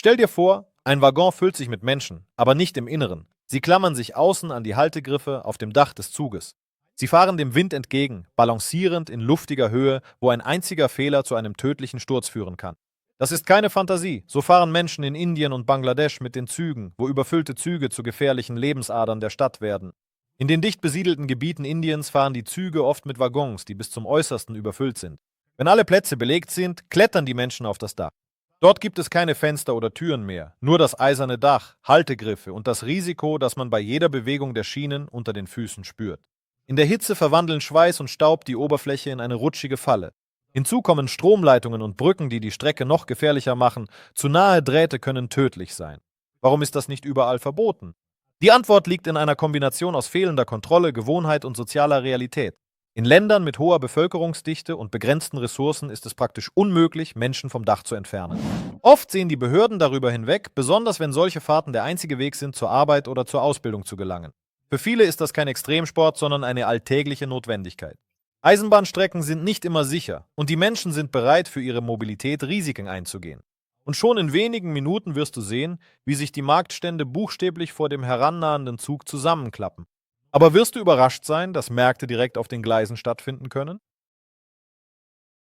Stell dir vor, ein Waggon füllt sich mit Menschen, aber nicht im Inneren. Sie klammern sich außen an die Haltegriffe auf dem Dach des Zuges. Sie fahren dem Wind entgegen, balancierend in luftiger Höhe, wo ein einziger Fehler zu einem tödlichen Sturz führen kann. Das ist keine Fantasie. So fahren Menschen in Indien und Bangladesch mit den Zügen, wo überfüllte Züge zu gefährlichen Lebensadern der Stadt werden. In den dicht besiedelten Gebieten Indiens fahren die Züge oft mit Waggons, die bis zum Äußersten überfüllt sind. Wenn alle Plätze belegt sind, klettern die Menschen auf das Dach. Dort gibt es keine Fenster oder Türen mehr, nur das eiserne Dach, Haltegriffe und das Risiko, das man bei jeder Bewegung der Schienen unter den Füßen spürt. In der Hitze verwandeln Schweiß und Staub die Oberfläche in eine rutschige Falle. Hinzu kommen Stromleitungen und Brücken, die die Strecke noch gefährlicher machen. Zu nahe Drähte können tödlich sein. Warum ist das nicht überall verboten? Die Antwort liegt in einer Kombination aus fehlender Kontrolle, Gewohnheit und sozialer Realität. In Ländern mit hoher Bevölkerungsdichte und begrenzten Ressourcen ist es praktisch unmöglich, Menschen vom Dach zu entfernen. Oft sehen die Behörden darüber hinweg, besonders wenn solche Fahrten der einzige Weg sind, zur Arbeit oder zur Ausbildung zu gelangen. Für viele ist das kein Extremsport, sondern eine alltägliche Notwendigkeit. Eisenbahnstrecken sind nicht immer sicher und die Menschen sind bereit, für ihre Mobilität Risiken einzugehen. Und schon in wenigen Minuten wirst du sehen, wie sich die Marktstände buchstäblich vor dem herannahenden Zug zusammenklappen. Aber wirst du überrascht sein, dass Märkte direkt auf den Gleisen stattfinden können?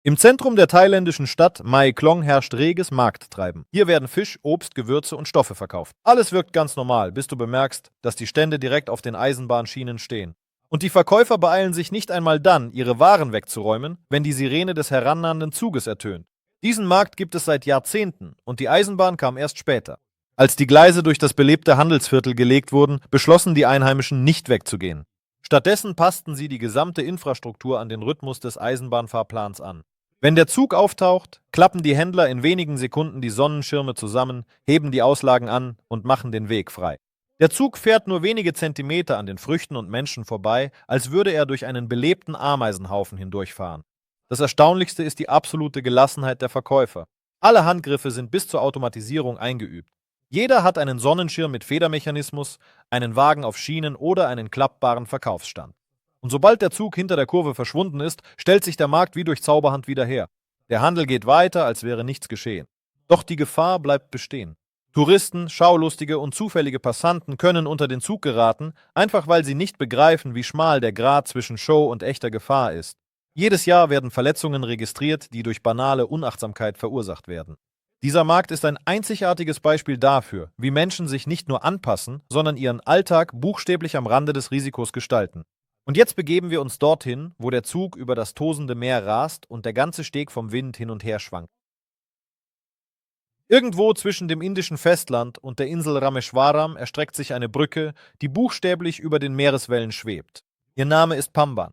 Im Zentrum der thailändischen Stadt Mae Klong herrscht reges Markttreiben. Hier werden Fisch, Obst, Gewürze und Stoffe verkauft. Alles wirkt ganz normal, bis du bemerkst, dass die Stände direkt auf den Eisenbahnschienen stehen. Und die Verkäufer beeilen sich nicht einmal dann, ihre Waren wegzuräumen, wenn die Sirene des herannahenden Zuges ertönt. Diesen Markt gibt es seit Jahrzehnten und die Eisenbahn kam erst später. Als die Gleise durch das belebte Handelsviertel gelegt wurden, beschlossen die Einheimischen nicht wegzugehen. Stattdessen passten sie die gesamte Infrastruktur an den Rhythmus des Eisenbahnfahrplans an. Wenn der Zug auftaucht, klappen die Händler in wenigen Sekunden die Sonnenschirme zusammen, heben die Auslagen an und machen den Weg frei. Der Zug fährt nur wenige Zentimeter an den Früchten und Menschen vorbei, als würde er durch einen belebten Ameisenhaufen hindurchfahren. Das Erstaunlichste ist die absolute Gelassenheit der Verkäufer. Alle Handgriffe sind bis zur Automatisierung eingeübt. Jeder hat einen Sonnenschirm mit Federmechanismus, einen Wagen auf Schienen oder einen klappbaren Verkaufsstand. Und sobald der Zug hinter der Kurve verschwunden ist, stellt sich der Markt wie durch Zauberhand wieder her. Der Handel geht weiter, als wäre nichts geschehen. Doch die Gefahr bleibt bestehen. Touristen, Schaulustige und zufällige Passanten können unter den Zug geraten, einfach weil sie nicht begreifen, wie schmal der Grat zwischen Show und echter Gefahr ist. Jedes Jahr werden Verletzungen registriert, die durch banale Unachtsamkeit verursacht werden. Dieser Markt ist ein einzigartiges Beispiel dafür, wie Menschen sich nicht nur anpassen, sondern ihren Alltag buchstäblich am Rande des Risikos gestalten. Und jetzt begeben wir uns dorthin, wo der Zug über das tosende Meer rast und der ganze Steg vom Wind hin und her schwankt. Irgendwo zwischen dem indischen Festland und der Insel Rameshwaram erstreckt sich eine Brücke, die buchstäblich über den Meereswellen schwebt. Ihr Name ist Pamban.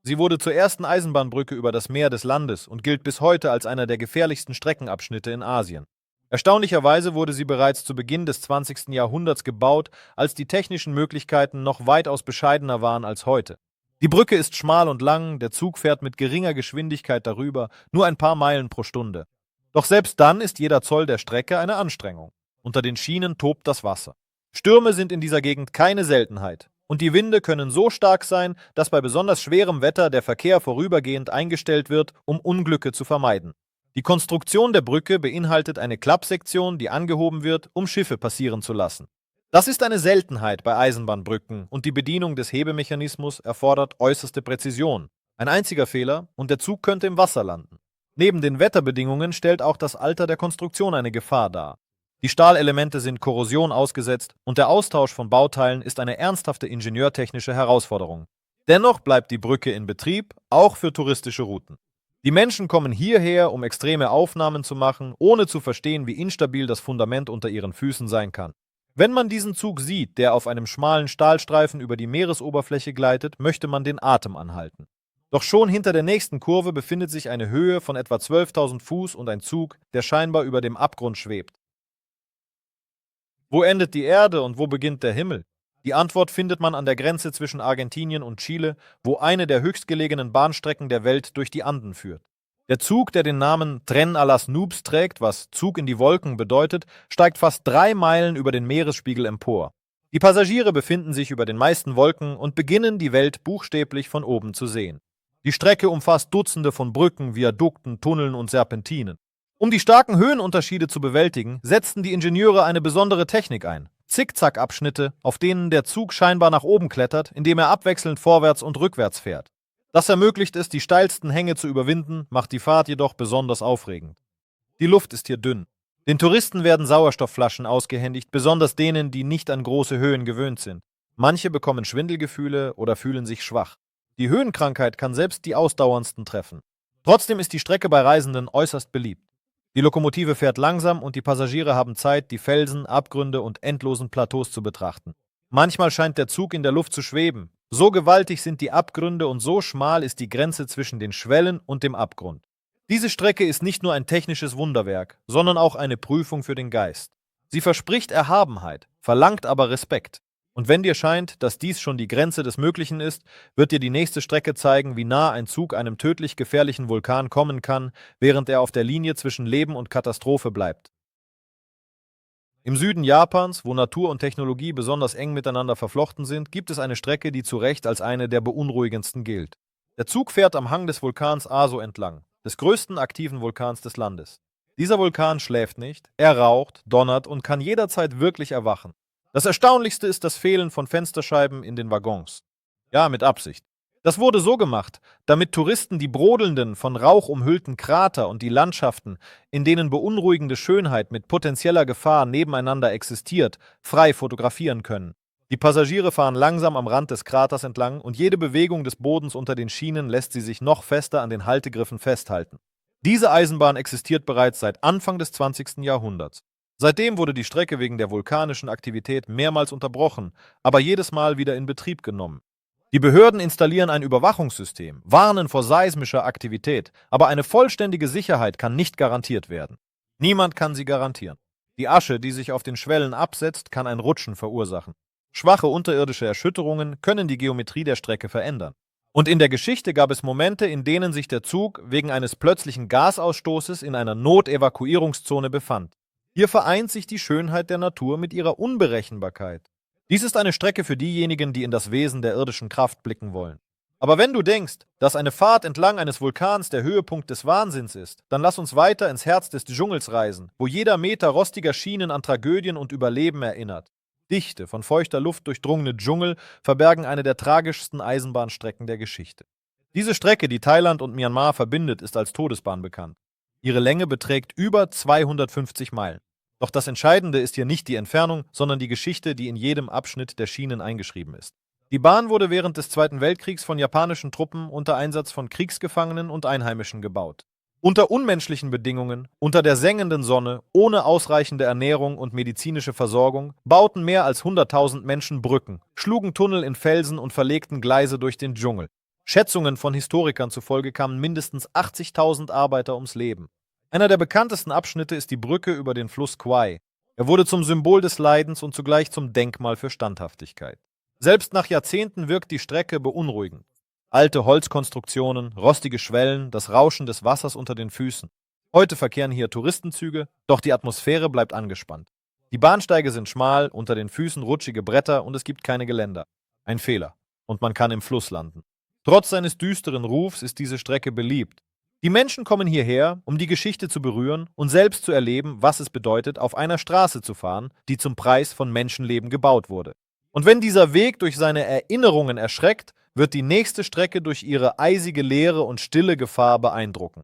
Sie wurde zur ersten Eisenbahnbrücke über das Meer des Landes und gilt bis heute als einer der gefährlichsten Streckenabschnitte in Asien. Erstaunlicherweise wurde sie bereits zu Beginn des 20. Jahrhunderts gebaut, als die technischen Möglichkeiten noch weitaus bescheidener waren als heute. Die Brücke ist schmal und lang, der Zug fährt mit geringer Geschwindigkeit darüber, nur ein paar Meilen pro Stunde. Doch selbst dann ist jeder Zoll der Strecke eine Anstrengung. Unter den Schienen tobt das Wasser. Stürme sind in dieser Gegend keine Seltenheit. Und die Winde können so stark sein, dass bei besonders schwerem Wetter der Verkehr vorübergehend eingestellt wird, um Unglücke zu vermeiden. Die Konstruktion der Brücke beinhaltet eine Klappsektion, die angehoben wird, um Schiffe passieren zu lassen. Das ist eine Seltenheit bei Eisenbahnbrücken und die Bedienung des Hebemechanismus erfordert äußerste Präzision. Ein einziger Fehler und der Zug könnte im Wasser landen. Neben den Wetterbedingungen stellt auch das Alter der Konstruktion eine Gefahr dar. Die Stahlelemente sind Korrosion ausgesetzt und der Austausch von Bauteilen ist eine ernsthafte ingenieurtechnische Herausforderung. Dennoch bleibt die Brücke in Betrieb, auch für touristische Routen. Die Menschen kommen hierher, um extreme Aufnahmen zu machen, ohne zu verstehen, wie instabil das Fundament unter ihren Füßen sein kann. Wenn man diesen Zug sieht, der auf einem schmalen Stahlstreifen über die Meeresoberfläche gleitet, möchte man den Atem anhalten. Doch schon hinter der nächsten Kurve befindet sich eine Höhe von etwa 12.000 Fuß und ein Zug, der scheinbar über dem Abgrund schwebt. Wo endet die Erde und wo beginnt der Himmel? Die Antwort findet man an der Grenze zwischen Argentinien und Chile, wo eine der höchstgelegenen Bahnstrecken der Welt durch die Anden führt. Der Zug, der den Namen Tren a las Nubes trägt, was Zug in die Wolken bedeutet, steigt fast 3 Meilen über den Meeresspiegel empor. Die Passagiere befinden sich über den meisten Wolken und beginnen, die Welt buchstäblich von oben zu sehen. Die Strecke umfasst Dutzende von Brücken, Viadukten, Tunneln und Serpentinen. Um die starken Höhenunterschiede zu bewältigen, setzten die Ingenieure eine besondere Technik ein. Zickzack-Abschnitte, auf denen der Zug scheinbar nach oben klettert, indem er abwechselnd vorwärts und rückwärts fährt. Das ermöglicht es, die steilsten Hänge zu überwinden, macht die Fahrt jedoch besonders aufregend. Die Luft ist hier dünn. Den Touristen werden Sauerstoffflaschen ausgehändigt, besonders denen, die nicht an große Höhen gewöhnt sind. Manche bekommen Schwindelgefühle oder fühlen sich schwach. Die Höhenkrankheit kann selbst die Ausdauerndsten treffen. Trotzdem ist die Strecke bei Reisenden äußerst beliebt. Die Lokomotive fährt langsam und die Passagiere haben Zeit, die Felsen, Abgründe und endlosen Plateaus zu betrachten. Manchmal scheint der Zug in der Luft zu schweben. So gewaltig sind die Abgründe und so schmal ist die Grenze zwischen den Schwellen und dem Abgrund. Diese Strecke ist nicht nur ein technisches Wunderwerk, sondern auch eine Prüfung für den Geist. Sie verspricht Erhabenheit, verlangt aber Respekt. Und wenn dir scheint, dass dies schon die Grenze des Möglichen ist, wird dir die nächste Strecke zeigen, wie nah ein Zug einem tödlich gefährlichen Vulkan kommen kann, während er auf der Linie zwischen Leben und Katastrophe bleibt. Im Süden Japans, wo Natur und Technologie besonders eng miteinander verflochten sind, gibt es eine Strecke, die zu Recht als eine der beunruhigendsten gilt. Der Zug fährt am Hang des Vulkans Aso entlang, des größten aktiven Vulkans des Landes. Dieser Vulkan schläft nicht, er raucht, donnert und kann jederzeit wirklich erwachen. Das Erstaunlichste ist das Fehlen von Fensterscheiben in den Waggons. Ja, mit Absicht. Das wurde so gemacht, damit Touristen die brodelnden, von Rauch umhüllten Krater und die Landschaften, in denen beunruhigende Schönheit mit potenzieller Gefahr nebeneinander existiert, frei fotografieren können. Die Passagiere fahren langsam am Rand des Kraters entlang und jede Bewegung des Bodens unter den Schienen lässt sie sich noch fester an den Haltegriffen festhalten. Diese Eisenbahn existiert bereits seit Anfang des 20. Jahrhunderts. Seitdem wurde die Strecke wegen der vulkanischen Aktivität mehrmals unterbrochen, aber jedes Mal wieder in Betrieb genommen. Die Behörden installieren ein Überwachungssystem, warnen vor seismischer Aktivität, aber eine vollständige Sicherheit kann nicht garantiert werden. Niemand kann sie garantieren. Die Asche, die sich auf den Schwellen absetzt, kann ein Rutschen verursachen. Schwache unterirdische Erschütterungen können die Geometrie der Strecke verändern. Und in der Geschichte gab es Momente, in denen sich der Zug wegen eines plötzlichen Gasausstoßes in einer Notevakuierungszone befand. Hier vereint sich die Schönheit der Natur mit ihrer Unberechenbarkeit. Dies ist eine Strecke für diejenigen, die in das Wesen der irdischen Kraft blicken wollen. Aber wenn du denkst, dass eine Fahrt entlang eines Vulkans der Höhepunkt des Wahnsinns ist, dann lass uns weiter ins Herz des Dschungels reisen, wo jeder Meter rostiger Schienen an Tragödien und Überleben erinnert. Dichte, von feuchter Luft durchdrungene Dschungel verbergen eine der tragischsten Eisenbahnstrecken der Geschichte. Diese Strecke, die Thailand und Myanmar verbindet, ist als Todesbahn bekannt. Ihre Länge beträgt über 250 Meilen. Doch das Entscheidende ist hier nicht die Entfernung, sondern die Geschichte, die in jedem Abschnitt der Schienen eingeschrieben ist. Die Bahn wurde während des Zweiten Weltkriegs von japanischen Truppen unter Einsatz von Kriegsgefangenen und Einheimischen gebaut. Unter unmenschlichen Bedingungen, unter der sengenden Sonne, ohne ausreichende Ernährung und medizinische Versorgung, bauten mehr als 100.000 Menschen Brücken, schlugen Tunnel in Felsen und verlegten Gleise durch den Dschungel. Schätzungen von Historikern zufolge kamen mindestens 80.000 Arbeiter ums Leben. Einer der bekanntesten Abschnitte ist die Brücke über den Fluss Kwai. Er wurde zum Symbol des Leidens und zugleich zum Denkmal für Standhaftigkeit. Selbst nach Jahrzehnten wirkt die Strecke beunruhigend. Alte Holzkonstruktionen, rostige Schwellen, das Rauschen des Wassers unter den Füßen. Heute verkehren hier Touristenzüge, doch die Atmosphäre bleibt angespannt. Die Bahnsteige sind schmal, unter den Füßen rutschige Bretter und es gibt keine Geländer. Ein Fehler. Und man kann im Fluss landen. Trotz seines düsteren Rufs ist diese Strecke beliebt. Die Menschen kommen hierher, um die Geschichte zu berühren und selbst zu erleben, was es bedeutet, auf einer Straße zu fahren, die zum Preis von Menschenleben gebaut wurde. Und wenn dieser Weg durch seine Erinnerungen erschreckt, wird die nächste Strecke durch ihre eisige Leere und stille Gefahr beeindrucken.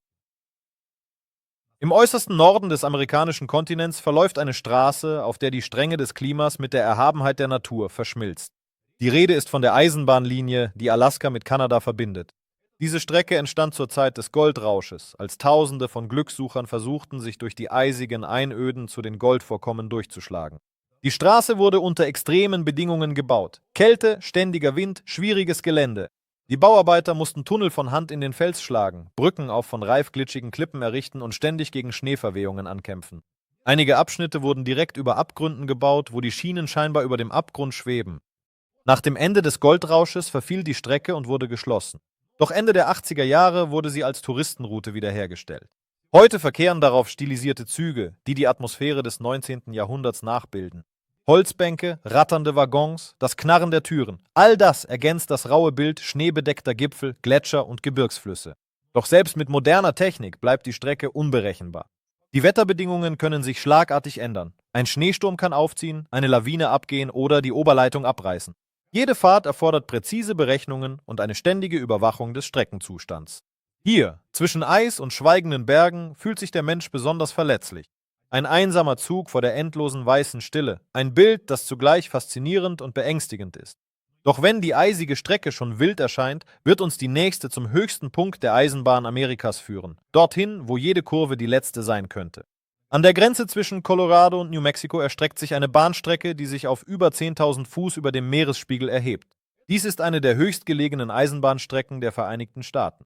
Im äußersten Norden des amerikanischen Kontinents verläuft eine Straße, auf der die Strenge des Klimas mit der Erhabenheit der Natur verschmilzt. Die Rede ist von der Eisenbahnlinie, die Alaska mit Kanada verbindet. Diese Strecke entstand zur Zeit des Goldrausches, als Tausende von Glückssuchern versuchten, sich durch die eisigen Einöden zu den Goldvorkommen durchzuschlagen. Die Straße wurde unter extremen Bedingungen gebaut. Kälte, ständiger Wind, schwieriges Gelände. Die Bauarbeiter mussten Tunnel von Hand in den Fels schlagen, Brücken auf von reif glitschigen Klippen errichten und ständig gegen Schneeverwehungen ankämpfen. Einige Abschnitte wurden direkt über Abgründen gebaut, wo die Schienen scheinbar über dem Abgrund schweben. Nach dem Ende des Goldrausches verfiel die Strecke und wurde geschlossen. Doch Ende der 80er Jahre wurde sie als Touristenroute wiederhergestellt. Heute verkehren darauf stilisierte Züge, die die Atmosphäre des 19. Jahrhunderts nachbilden. Holzbänke, ratternde Waggons, das Knarren der Türen, all das ergänzt das raue Bild schneebedeckter Gipfel, Gletscher und Gebirgsflüsse. Doch selbst mit moderner Technik bleibt die Strecke unberechenbar. Die Wetterbedingungen können sich schlagartig ändern. Ein Schneesturm kann aufziehen, eine Lawine abgehen oder die Oberleitung abreißen. Jede Fahrt erfordert präzise Berechnungen und eine ständige Überwachung des Streckenzustands. Hier, zwischen Eis und schweigenden Bergen, fühlt sich der Mensch besonders verletzlich. Ein einsamer Zug vor der endlosen weißen Stille, ein Bild, das zugleich faszinierend und beängstigend ist. Doch wenn die eisige Strecke schon wild erscheint, wird uns die nächste zum höchsten Punkt der Eisenbahn Amerikas führen, dorthin, wo jede Kurve die letzte sein könnte. An der Grenze zwischen Colorado und New Mexico erstreckt sich eine Bahnstrecke, die sich auf über 10.000 Fuß über dem Meeresspiegel erhebt. Dies ist eine der höchstgelegenen Eisenbahnstrecken der Vereinigten Staaten.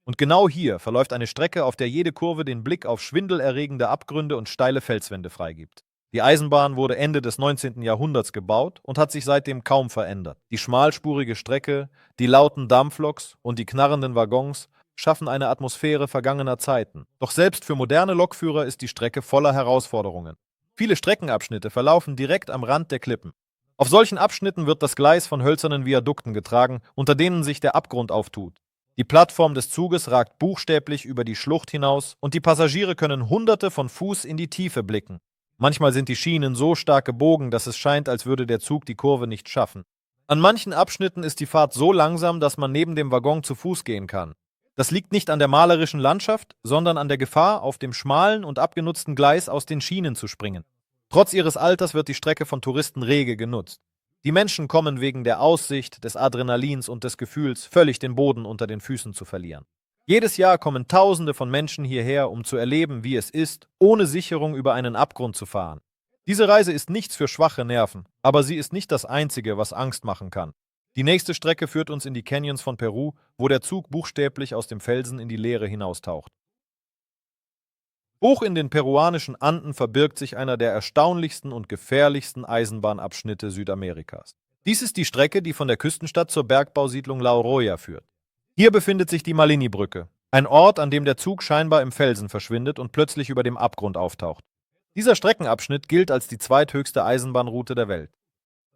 Und genau hier verläuft eine Strecke, auf der jede Kurve den Blick auf schwindelerregende Abgründe und steile Felswände freigibt. Die Eisenbahn wurde Ende des 19. Jahrhunderts gebaut und hat sich seitdem kaum verändert. Die schmalspurige Strecke, die lauten Dampfloks und die knarrenden Waggons schaffen eine Atmosphäre vergangener Zeiten. Doch selbst für moderne Lokführer ist die Strecke voller Herausforderungen. Viele Streckenabschnitte verlaufen direkt am Rand der Klippen. Auf solchen Abschnitten wird das Gleis von hölzernen Viadukten getragen, unter denen sich der Abgrund auftut. Die Plattform des Zuges ragt buchstäblich über die Schlucht hinaus und die Passagiere können Hunderte von Fuß in die Tiefe blicken. Manchmal sind die Schienen so stark gebogen, dass es scheint, als würde der Zug die Kurve nicht schaffen. An manchen Abschnitten ist die Fahrt so langsam, dass man neben dem Waggon zu Fuß gehen kann. Das liegt nicht an der malerischen Landschaft, sondern an der Gefahr, auf dem schmalen und abgenutzten Gleis aus den Schienen zu springen. Trotz ihres Alters wird die Strecke von Touristen rege genutzt. Die Menschen kommen wegen der Aussicht, des Adrenalins und des Gefühls, völlig den Boden unter den Füßen zu verlieren. Jedes Jahr kommen Tausende von Menschen hierher, um zu erleben, wie es ist, ohne Sicherung über einen Abgrund zu fahren. Diese Reise ist nichts für schwache Nerven, aber sie ist nicht das Einzige, was Angst machen kann. Die nächste Strecke führt uns in die Canyons von Peru, wo der Zug buchstäblich aus dem Felsen in die Leere hinaustaucht. Hoch in den peruanischen Anden verbirgt sich einer der erstaunlichsten und gefährlichsten Eisenbahnabschnitte Südamerikas. Dies ist die Strecke, die von der Küstenstadt zur Bergbausiedlung La Oroya führt. Hier befindet sich die Malini-Brücke, ein Ort, an dem der Zug scheinbar im Felsen verschwindet und plötzlich über dem Abgrund auftaucht. Dieser Streckenabschnitt gilt als die zweithöchste Eisenbahnroute der Welt.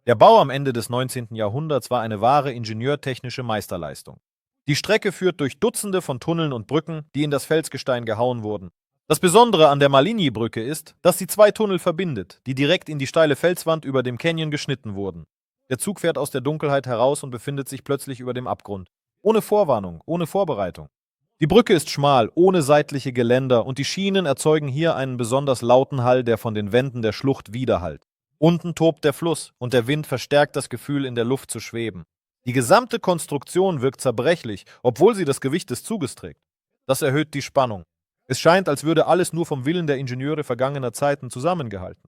Der Bau am Ende des 19. Jahrhunderts war eine wahre ingenieurtechnische Meisterleistung. Die Strecke führt durch Dutzende von Tunneln und Brücken, die in das Felsgestein gehauen wurden. Das Besondere an der Malini-Brücke ist, dass sie zwei Tunnel verbindet, die direkt in die steile Felswand über dem Canyon geschnitten wurden. Der Zug fährt aus der Dunkelheit heraus und befindet sich plötzlich über dem Abgrund. Ohne Vorwarnung, ohne Vorbereitung. Die Brücke ist schmal, ohne seitliche Geländer und die Schienen erzeugen hier einen besonders lauten Hall, der von den Wänden der Schlucht widerhallt. Unten tobt der Fluss und der Wind verstärkt das Gefühl, in der Luft zu schweben. Die gesamte Konstruktion wirkt zerbrechlich, obwohl sie das Gewicht des Zuges trägt. Das erhöht die Spannung. Es scheint, als würde alles nur vom Willen der Ingenieure vergangener Zeiten zusammengehalten.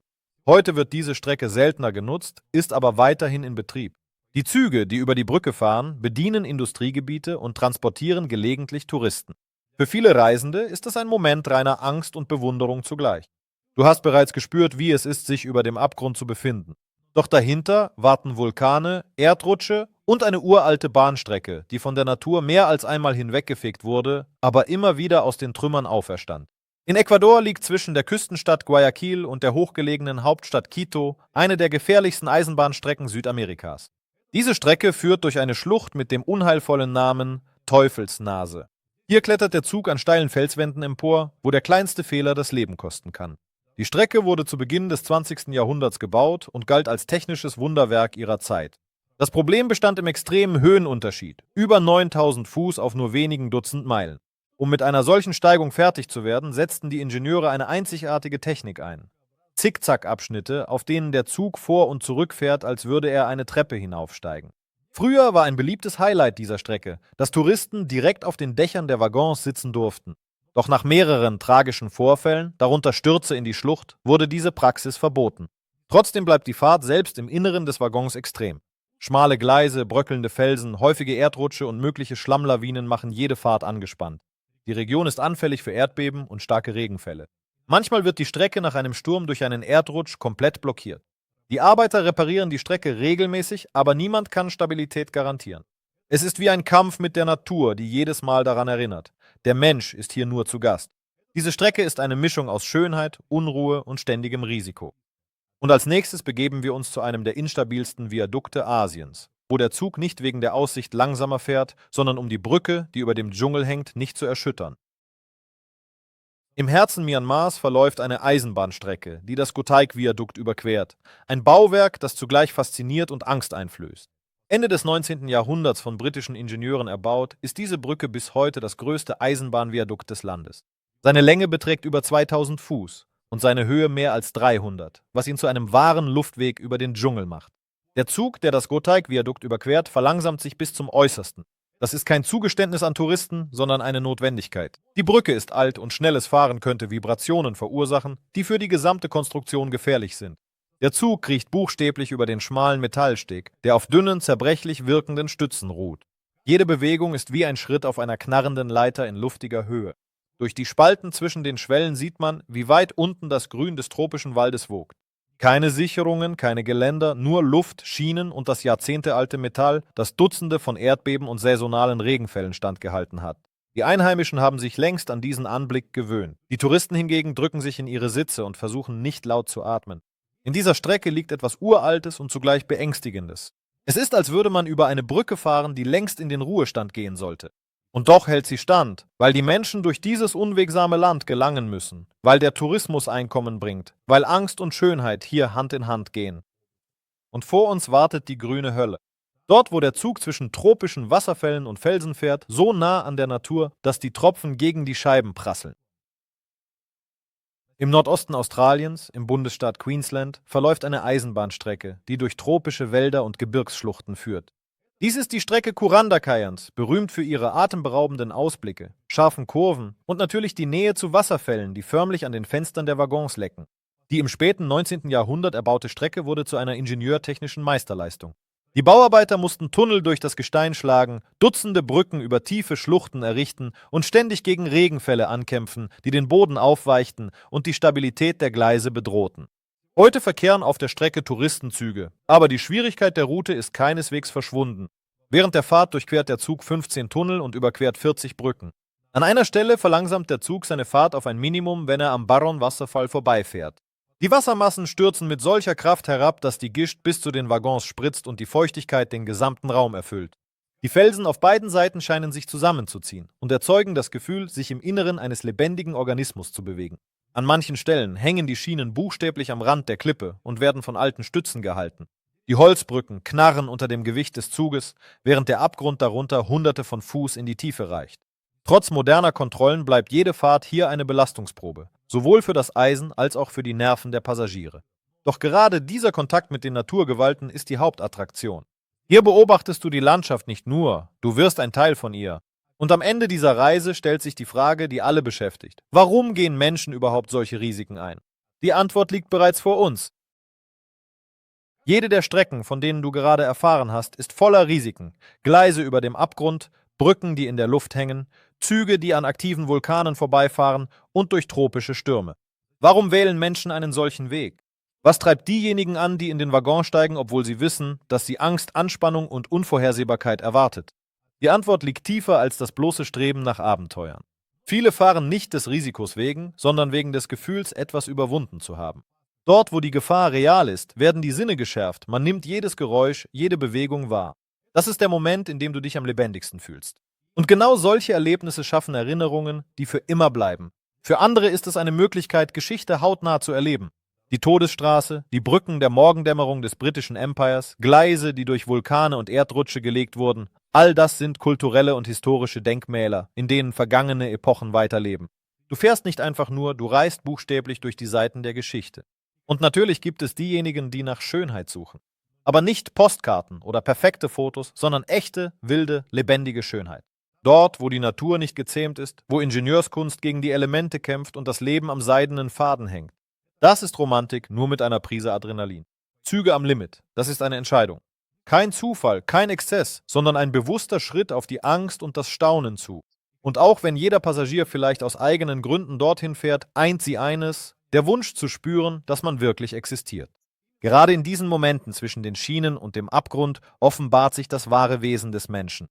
Heute wird diese Strecke seltener genutzt, ist aber weiterhin in Betrieb. Die Züge, die über die Brücke fahren, bedienen Industriegebiete und transportieren gelegentlich Touristen. Für viele Reisende ist es ein Moment reiner Angst und Bewunderung zugleich. Du hast bereits gespürt, wie es ist, sich über dem Abgrund zu befinden. Doch dahinter warten Vulkane, Erdrutsche und eine uralte Bahnstrecke, die von der Natur mehr als einmal hinweggefegt wurde, aber immer wieder aus den Trümmern auferstand. In Ecuador liegt zwischen der Küstenstadt Guayaquil und der hochgelegenen Hauptstadt Quito eine der gefährlichsten Eisenbahnstrecken Südamerikas. Diese Strecke führt durch eine Schlucht mit dem unheilvollen Namen Teufelsnase. Hier klettert der Zug an steilen Felswänden empor, wo der kleinste Fehler das Leben kosten kann. Die Strecke wurde zu Beginn des 20. Jahrhunderts gebaut und galt als technisches Wunderwerk ihrer Zeit. Das Problem bestand im extremen Höhenunterschied, über 9000 Fuß auf nur wenigen Dutzend Meilen. Um mit einer solchen Steigung fertig zu werden, setzten die Ingenieure eine einzigartige Technik ein. Zickzack-Abschnitte, auf denen der Zug vor- und zurückfährt, als würde er eine Treppe hinaufsteigen. Früher war ein beliebtes Highlight dieser Strecke, dass Touristen direkt auf den Dächern der Waggons sitzen durften. Doch nach mehreren tragischen Vorfällen, darunter Stürze in die Schlucht, wurde diese Praxis verboten. Trotzdem bleibt die Fahrt selbst im Inneren des Waggons extrem. Schmale Gleise, bröckelnde Felsen, häufige Erdrutsche und mögliche Schlammlawinen machen jede Fahrt angespannt. Die Region ist anfällig für Erdbeben und starke Regenfälle. Manchmal wird die Strecke nach einem Sturm durch einen Erdrutsch komplett blockiert. Die Arbeiter reparieren die Strecke regelmäßig, aber niemand kann Stabilität garantieren. Es ist wie ein Kampf mit der Natur, die jedes Mal daran erinnert. Der Mensch ist hier nur zu Gast. Diese Strecke ist eine Mischung aus Schönheit, Unruhe und ständigem Risiko. Und als nächstes begeben wir uns zu einem der instabilsten Viadukte Asiens, wo der Zug nicht wegen der Aussicht langsamer fährt, sondern um die Brücke, die über dem Dschungel hängt, nicht zu erschüttern. Im Herzen Myanmars verläuft eine Eisenbahnstrecke, die das Gotaik-Viadukt überquert. Ein Bauwerk, das zugleich fasziniert und Angst einflößt. Ende des 19. Jahrhunderts von britischen Ingenieuren erbaut, ist diese Brücke bis heute das größte Eisenbahnviadukt des Landes. Seine Länge beträgt über 2000 Fuß und seine Höhe mehr als 300, was ihn zu einem wahren Luftweg über den Dschungel macht. Der Zug, der das Gotaik-Viadukt überquert, verlangsamt sich bis zum Äußersten. Das ist kein Zugeständnis an Touristen, sondern eine Notwendigkeit. Die Brücke ist alt und schnelles Fahren könnte Vibrationen verursachen, die für die gesamte Konstruktion gefährlich sind. Der Zug kriecht buchstäblich über den schmalen Metallsteg, der auf dünnen, zerbrechlich wirkenden Stützen ruht. Jede Bewegung ist wie ein Schritt auf einer knarrenden Leiter in luftiger Höhe. Durch die Spalten zwischen den Schwellen sieht man, wie weit unten das Grün des tropischen Waldes wogt. Keine Sicherungen, keine Geländer, nur Luft, Schienen und das jahrzehntealte Metall, das Dutzende von Erdbeben und saisonalen Regenfällen standgehalten hat. Die Einheimischen haben sich längst an diesen Anblick gewöhnt. Die Touristen hingegen drücken sich in ihre Sitze und versuchen nicht laut zu atmen. In dieser Strecke liegt etwas Uraltes und zugleich Beängstigendes. Es ist, als würde man über eine Brücke fahren, die längst in den Ruhestand gehen sollte. Und doch hält sie stand, weil die Menschen durch dieses unwegsame Land gelangen müssen, weil der Tourismus Einkommen bringt, weil Angst und Schönheit hier Hand in Hand gehen. Und vor uns wartet die grüne Hölle. Dort, wo der Zug zwischen tropischen Wasserfällen und Felsen fährt, so nah an der Natur, dass die Tropfen gegen die Scheiben prasseln. Im Nordosten Australiens, im Bundesstaat Queensland, verläuft eine Eisenbahnstrecke, die durch tropische Wälder und Gebirgsschluchten führt. Dies ist die Strecke Kuranda-Kayans, berühmt für ihre atemberaubenden Ausblicke, scharfen Kurven und natürlich die Nähe zu Wasserfällen, die förmlich an den Fenstern der Waggons lecken. Die im späten 19. Jahrhundert erbaute Strecke wurde zu einer ingenieurtechnischen Meisterleistung. Die Bauarbeiter mussten Tunnel durch das Gestein schlagen, Dutzende Brücken über tiefe Schluchten errichten und ständig gegen Regenfälle ankämpfen, die den Boden aufweichten und die Stabilität der Gleise bedrohten. Heute verkehren auf der Strecke Touristenzüge, aber die Schwierigkeit der Route ist keineswegs verschwunden. Während der Fahrt durchquert der Zug 15 Tunnel und überquert 40 Brücken. An einer Stelle verlangsamt der Zug seine Fahrt auf ein Minimum, wenn er am Barron-Wasserfall vorbeifährt. Die Wassermassen stürzen mit solcher Kraft herab, dass die Gischt bis zu den Waggons spritzt und die Feuchtigkeit den gesamten Raum erfüllt. Die Felsen auf beiden Seiten scheinen sich zusammenzuziehen und erzeugen das Gefühl, sich im Inneren eines lebendigen Organismus zu bewegen. An manchen Stellen hängen die Schienen buchstäblich am Rand der Klippe und werden von alten Stützen gehalten. Die Holzbrücken knarren unter dem Gewicht des Zuges, während der Abgrund darunter Hunderte von Fuß in die Tiefe reicht. Trotz moderner Kontrollen bleibt jede Fahrt hier eine Belastungsprobe, sowohl für das Eisen als auch für die Nerven der Passagiere. Doch gerade dieser Kontakt mit den Naturgewalten ist die Hauptattraktion. Hier beobachtest du die Landschaft nicht nur, du wirst ein Teil von ihr. Und am Ende dieser Reise stellt sich die Frage, die alle beschäftigt. Warum gehen Menschen überhaupt solche Risiken ein? Die Antwort liegt bereits vor uns. Jede der Strecken, von denen du gerade erfahren hast, ist voller Risiken. Gleise über dem Abgrund, Brücken, die in der Luft hängen, Züge, die an aktiven Vulkanen vorbeifahren und durch tropische Stürme. Warum wählen Menschen einen solchen Weg? Was treibt diejenigen an, die in den Waggon steigen, obwohl sie wissen, dass sie Angst, Anspannung und Unvorhersehbarkeit erwartet? Die Antwort liegt tiefer als das bloße Streben nach Abenteuern. Viele fahren nicht des Risikos wegen, sondern wegen des Gefühls, etwas überwunden zu haben. Dort, wo die Gefahr real ist, werden die Sinne geschärft, man nimmt jedes Geräusch, jede Bewegung wahr. Das ist der Moment, in dem du dich am lebendigsten fühlst. Und genau solche Erlebnisse schaffen Erinnerungen, die für immer bleiben. Für andere ist es eine Möglichkeit, Geschichte hautnah zu erleben. Die Todesstraße, die Brücken der Morgendämmerung des britischen Empires, Gleise, die durch Vulkane und Erdrutsche gelegt wurden, all das sind kulturelle und historische Denkmäler, in denen vergangene Epochen weiterleben. Du fährst nicht einfach nur, du reist buchstäblich durch die Seiten der Geschichte. Und natürlich gibt es diejenigen, die nach Schönheit suchen. Aber nicht Postkarten oder perfekte Fotos, sondern echte, wilde, lebendige Schönheit. Dort, wo die Natur nicht gezähmt ist, wo Ingenieurskunst gegen die Elemente kämpft und das Leben am seidenen Faden hängt. Das ist Romantik, nur mit einer Prise Adrenalin. Züge am Limit, das ist eine Entscheidung. Kein Zufall, kein Exzess, sondern ein bewusster Schritt auf die Angst und das Staunen zu. Und auch wenn jeder Passagier vielleicht aus eigenen Gründen dorthin fährt, eint sie eines, der Wunsch zu spüren, dass man wirklich existiert. Gerade in diesen Momenten zwischen den Schienen und dem Abgrund offenbart sich das wahre Wesen des Menschen.